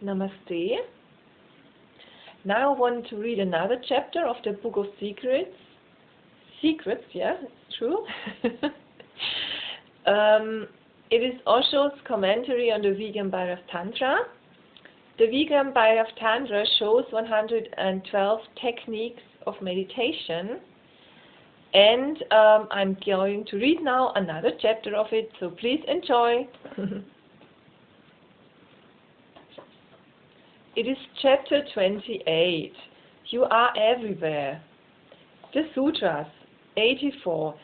Namaste. Now I want to read another chapter of the Book of Secrets. Secrets, yeah, it's true. It is Osho's commentary on the Vigyan Bhairav Tantra. The Vigyan Bhairav Tantra shows 112 techniques of meditation, and I'm going to read now another chapter of it, so please enjoy. It is chapter 28. You are everywhere. The Sutras, 84.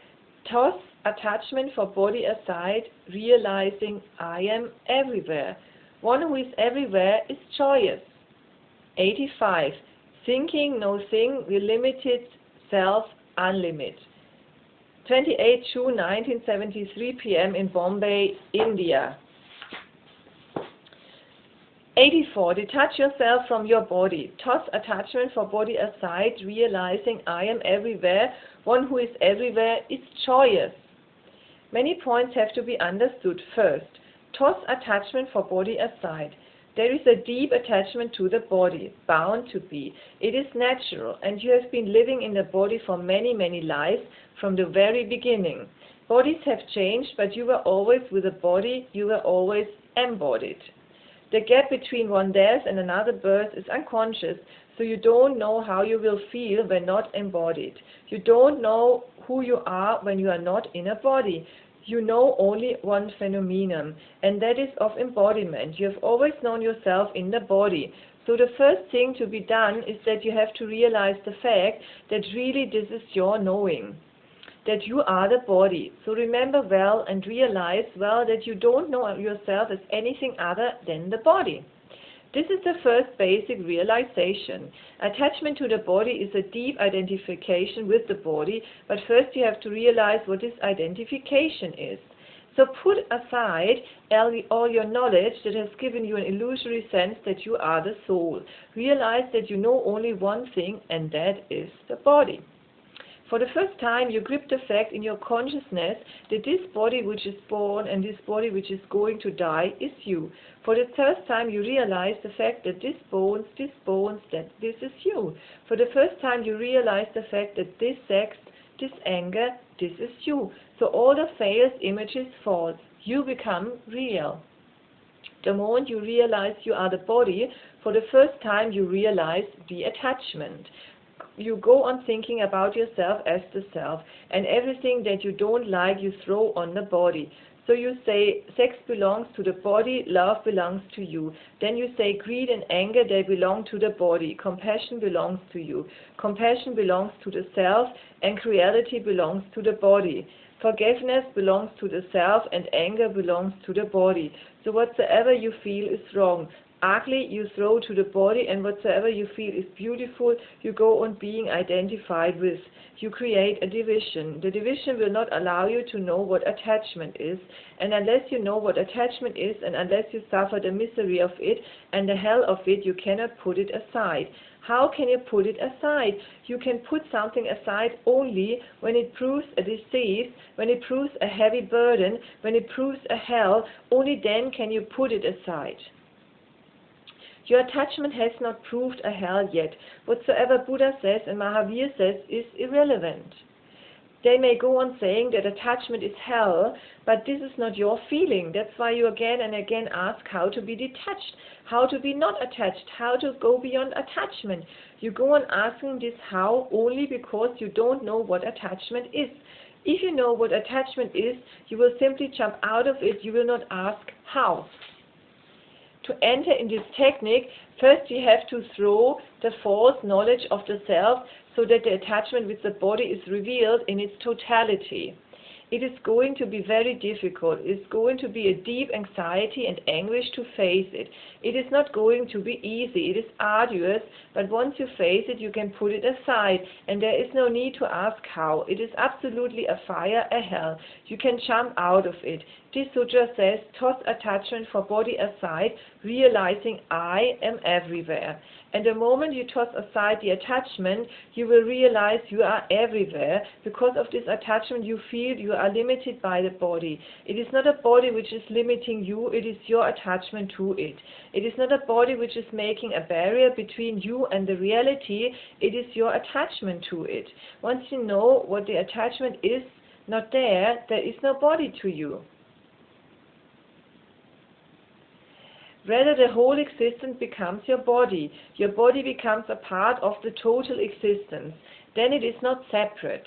Toss attachment for body aside, realizing I am everywhere. One who is everywhere is joyous. 85. Thinking no thing will limited self unlimit. 28 June 1973 p.m. in Bombay, India. 84. Detach yourself from your body. Toss attachment for body aside, realizing I am everywhere. One who is everywhere is joyous. Many points have to be understood. First, toss attachment for body aside. There is a deep attachment to the body, bound to be. It is natural, and you have been living in the body for many, many lives from the very beginning. Bodies have changed, but you were always with the body, you were always embodied. The gap between one death and another birth is unconscious, so you don't know how you will feel when not embodied. You don't know who you are when you are not in a body. You know only one phenomenon, and that is of embodiment. You have always known yourself in the body. So the first thing to be done is that you have to realize the fact that really this is your knowing, that you are the body. So remember well and realize well that you don't know yourself as anything other than the body. This is the first basic realization. Attachment to the body is a deep identification with the body, but first you have to realize what this identification is. So put aside all your knowledge that has given you an illusory sense that you are the soul. Realize that you know only one thing, and that is the body. For the first time, you grip the fact in your consciousness that this body which is born and this body which is going to die is you. For the first time, you realize the fact that this bones, that this is you. For the first time, you realize the fact that this sex, this anger, this is you. So all the false images fall. You become real. The moment you realize you are the body, for the first time, you realize the attachment. You go on thinking about yourself as the self, and everything that you don't like you throw on the body. So you say sex belongs to the body, love belongs to you. Then you say greed and anger, they belong to the body. Compassion belongs to you. Compassion belongs to the self, and cruelty belongs to the body. Forgiveness belongs to the self, and anger belongs to the body. So whatsoever you feel is wrong, ugly, you throw to the body, and whatsoever you feel is beautiful, you go on being identified with. You create a division. The division will not allow you to know what attachment is, and unless you know what attachment is, and unless you suffer the misery of it and the hell of it, you cannot put it aside. How can you put it aside? You can put something aside only when it proves a disease, when it proves a heavy burden, when it proves a hell. Only then can you put it aside. Your attachment has not proved a hell yet. Whatsoever Buddha says and Mahavir says is irrelevant. They may go on saying that attachment is hell, but this is not your feeling. That's why you again and again ask how to be detached, how to be not attached, how to go beyond attachment. You go on asking this how only because you don't know what attachment is. If you know what attachment is, you will simply jump out of it. You will not ask how. To enter in this technique, first you have to throw the false knowledge of the self so that the attachment with the body is revealed in its totality. It is going to be very difficult. It's going to be a deep anxiety and anguish to face it. It is not going to be easy. It is arduous, but once you face it, you can put it aside, and there is no need to ask how. It is absolutely a fire, a hell. You can jump out of it. This sutra says, toss attachment for body aside, realizing I am everywhere. And the moment you toss aside the attachment, you will realize you are everywhere. Because of this attachment, you feel you are limited by the body. It is not a body which is limiting you, it is your attachment to it. It is not a body which is making a barrier between you and the reality, it is your attachment to it. Once you know what the attachment is not there, there is no body to you. Rather, the whole existence becomes your body. Your body becomes a part of the total existence. Then it is not separate.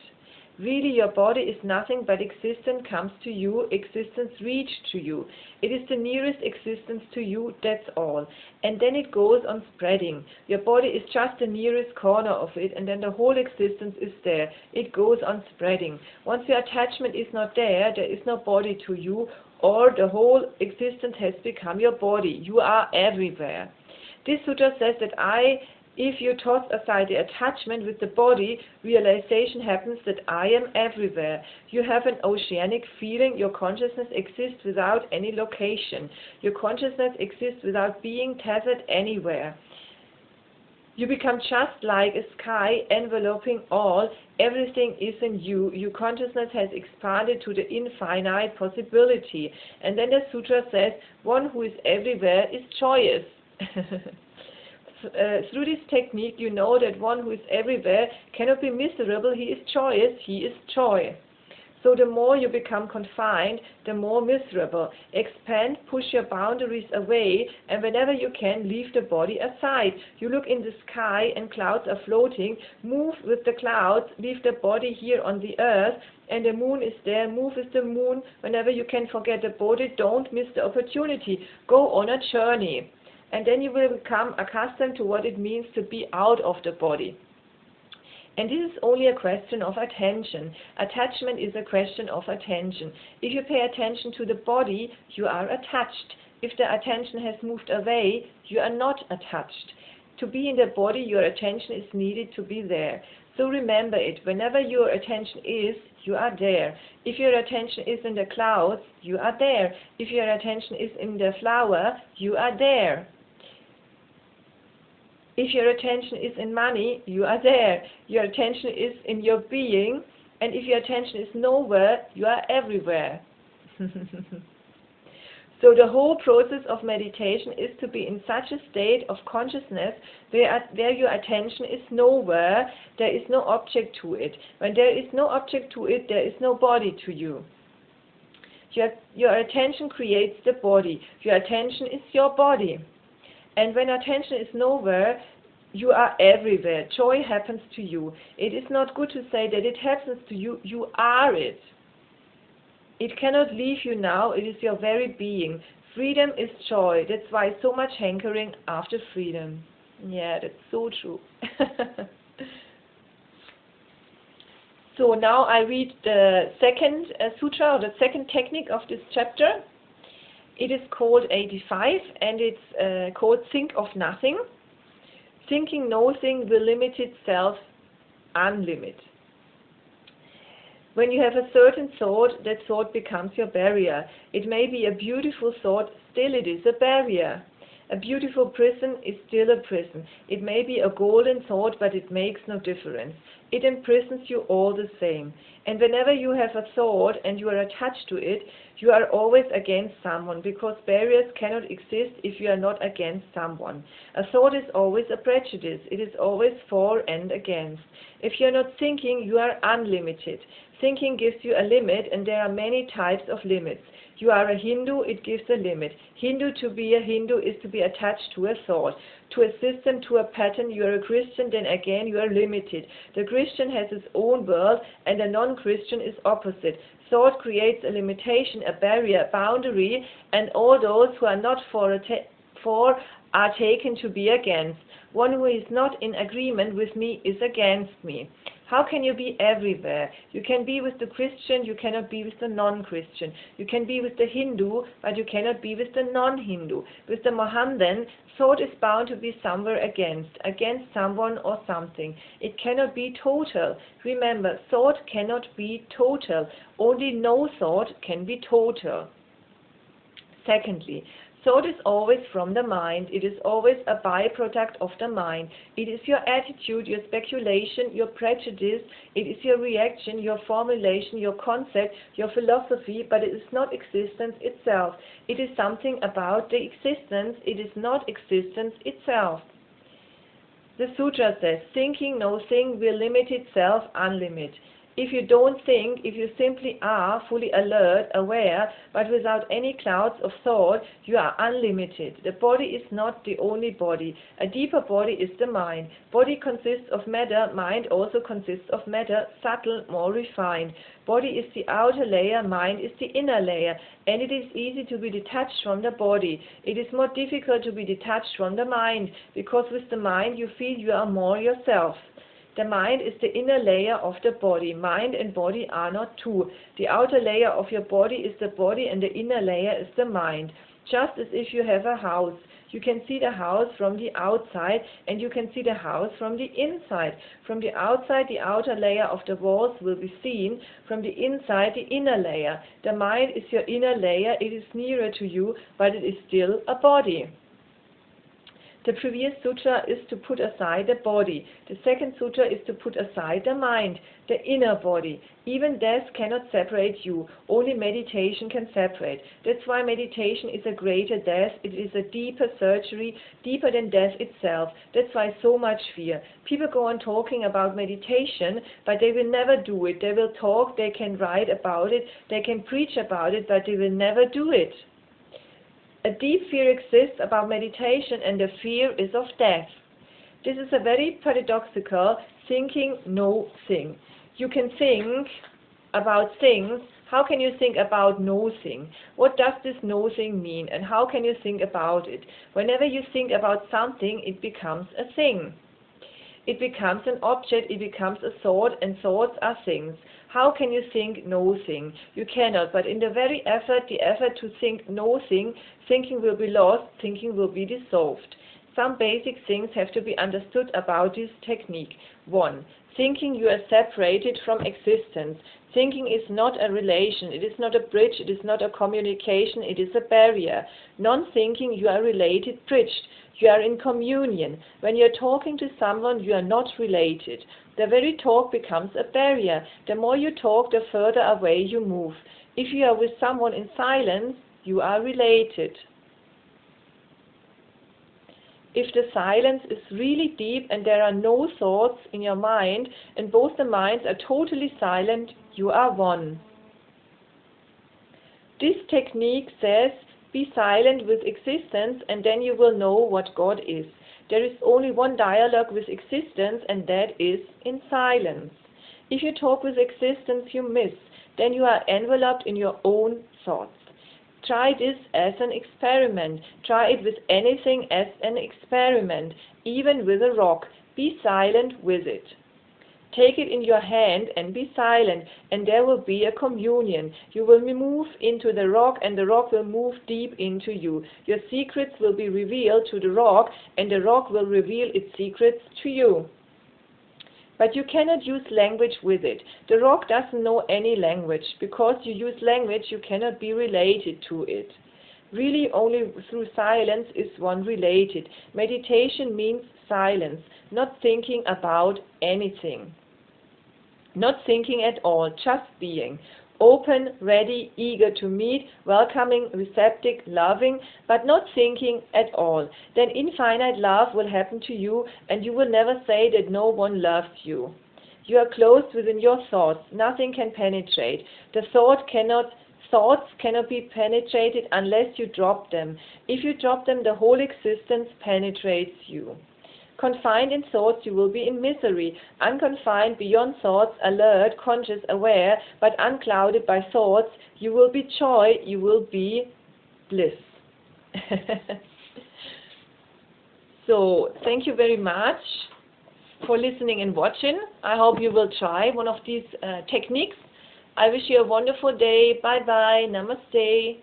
Really, your body is nothing but existence comes to you, existence reached to you. It is the nearest existence to you, that's all. And then it goes on spreading. Your body is just the nearest corner of it, and then the whole existence is there. It goes on spreading. Once your attachment is not there, there is no body to you, or the whole existence has become your body. You are everywhere. This sutra says that if you toss aside the attachment with the body, realization happens that I am everywhere. You have an oceanic feeling. Your consciousness exists without any location. Your consciousness exists without being tethered anywhere. You become just like a sky enveloping all. Everything is in you. Your consciousness has expanded to the infinite possibility. And then the sutra says, one who is everywhere is joyous. Through this technique, you know that one who is everywhere cannot be miserable. He is joyous. He is joy. So the more you become confined, the more miserable. Expand, push your boundaries away, and whenever you can, leave the body aside. You look in the sky and clouds are floating. Move with the clouds, leave the body here on the earth, and the moon is there. Move with the moon. Whenever you can forget the body, don't miss the opportunity. Go on a journey. And then you will become accustomed to what it means to be out of the body. And this is only a question of attention. Attachment is a question of attention. If you pay attention to the body, you are attached. If the attention has moved away, you are not attached. To be in the body, your attention is needed to be there. So remember it. Whenever your attention is, you are there. If your attention is in the clouds, you are there. If your attention is in the flower, you are there. If your attention is in money, you are there. Your attention is in your being, and if your attention is nowhere, you are everywhere. So the whole process of meditation is to be in such a state of consciousness where your attention is nowhere, there is no object to it. When there is no object to it, there is no body to you. Your attention creates the body. Your attention is your body. And when attention is nowhere, you are everywhere. Joy happens to you. It is not good to say that it happens to you. You are it. It cannot leave you now. It is your very being. Freedom is joy. That's why so much hankering after freedom. Yeah, that's so true. So now I read the second sutra, or the second technique of this chapter. It is called 85, and it's called Think of Nothing. Thinking nothing will limit itself, unlimit. When you have a certain thought, that thought becomes your barrier. It may be a beautiful thought, still it is a barrier. A beautiful prison is still a prison. It may be a golden thought, but it makes no difference. It imprisons you all the same. And whenever you have a thought and you are attached to it, you are always against someone, because barriers cannot exist if you are not against someone. A thought is always a prejudice. It is always for and against. If you are not thinking, you are unlimited. Thinking gives you a limit, and there are many types of limits. You are a Hindu, it gives a limit. To be a Hindu is to be attached to a thought, to a system, to a pattern. You are a Christian, then again you are limited. The Christian has his own world, and the non-Christian is opposite. Thought creates a limitation, a barrier, a boundary, and all those who are not for are taken to be against. One who is not in agreement with me is against me. How can you be everywhere? You can be with the Christian, you cannot be with the non-Christian. You can be with the Hindu, but you cannot be with the non-Hindu. With the Mohammedan, thought is bound to be somewhere against someone or something. It cannot be total. Remember, thought cannot be total. Only no thought can be total. Secondly, thought is always from the mind. It is always a byproduct of the mind. It is your attitude, your speculation, your prejudice. It is your reaction, your formulation, your concept, your philosophy, but it is not existence itself. It is something about the existence. It is not existence itself. The sutra says, thinking no thing will limit itself unlimited. If you don't think, if you simply are fully alert, aware, but without any clouds of thought, you are unlimited. The body is not the only body. A deeper body is the mind. Body consists of matter, mind also consists of matter, subtle, more refined. Body is the outer layer, mind is the inner layer, and it is easy to be detached from the body. It is more difficult to be detached from the mind, because with the mind you feel you are more yourself. The mind is the inner layer of the body. Mind and body are not two. The outer layer of your body is the body and the inner layer is the mind. Just as if you have a house. You can see the house from the outside and you can see the house from the inside. From the outside, the outer layer of the walls will be seen. From the inside, the inner layer. The mind is your inner layer. It is nearer to you, but it is still a body. The previous sutra is to put aside the body. The second sutra is to put aside the mind, the inner body. Even death cannot separate you. Only meditation can separate. That's why meditation is a greater death. It is a deeper surgery, deeper than death itself. That's why so much fear. People go on talking about meditation, but they will never do it. They will talk, they can write about it, they can preach about it, but they will never do it. A deep fear exists about meditation, and the fear is of death. This is a very paradoxical thinking no thing. You can think about things. How can you think about no thing? What does this no thing mean, and how can you think about it? Whenever you think about something, it becomes a thing. It becomes an object, it becomes a thought, and thoughts are things. How can you think no thing? You cannot, but in the very effort, the effort to think no thing, thinking will be lost, thinking will be dissolved. Some basic things have to be understood about this technique. 1. Thinking you are separated from existence. Thinking is not a relation, it is not a bridge, it is not a communication, it is a barrier. Non-thinking, you are related, bridged. You are in communion. When you are talking to someone, you are not related. The very talk becomes a barrier. The more you talk, the further away you move. If you are with someone in silence, you are related. If the silence is really deep and there are no thoughts in your mind, and both the minds are totally silent, you are one. This technique says, be silent with existence, and then you will know what God is. There is only one dialogue with existence, and that is in silence. If you talk with existence, you miss. Then you are enveloped in your own thoughts. Try this as an experiment. Try it with anything as an experiment, even with a rock. Be silent with it. Take it in your hand and be silent, and there will be a communion. You will move into the rock, and the rock will move deep into you. Your secrets will be revealed to the rock, and the rock will reveal its secrets to you. But you cannot use language with it. The rock doesn't know any language. Because you use language, you cannot be related to it. Really, only through silence is one related. Meditation means silence, not thinking about anything. Not thinking at all, just being. Open, ready, eager to meet, welcoming, receptive, loving, but not thinking at all. Then infinite love will happen to you, and you will never say that no one loves you. You are closed within your thoughts. Nothing can penetrate. The thoughts cannot be penetrated unless you drop them. If you drop them, the whole existence penetrates you. Confined in thoughts, you will be in misery. Unconfined, beyond thoughts, alert, conscious, aware, but unclouded by thoughts, you will be joy, you will be bliss. So, thank you very much for listening and watching. I hope you will try one of these techniques. I wish you a wonderful day. Bye-bye. Namaste.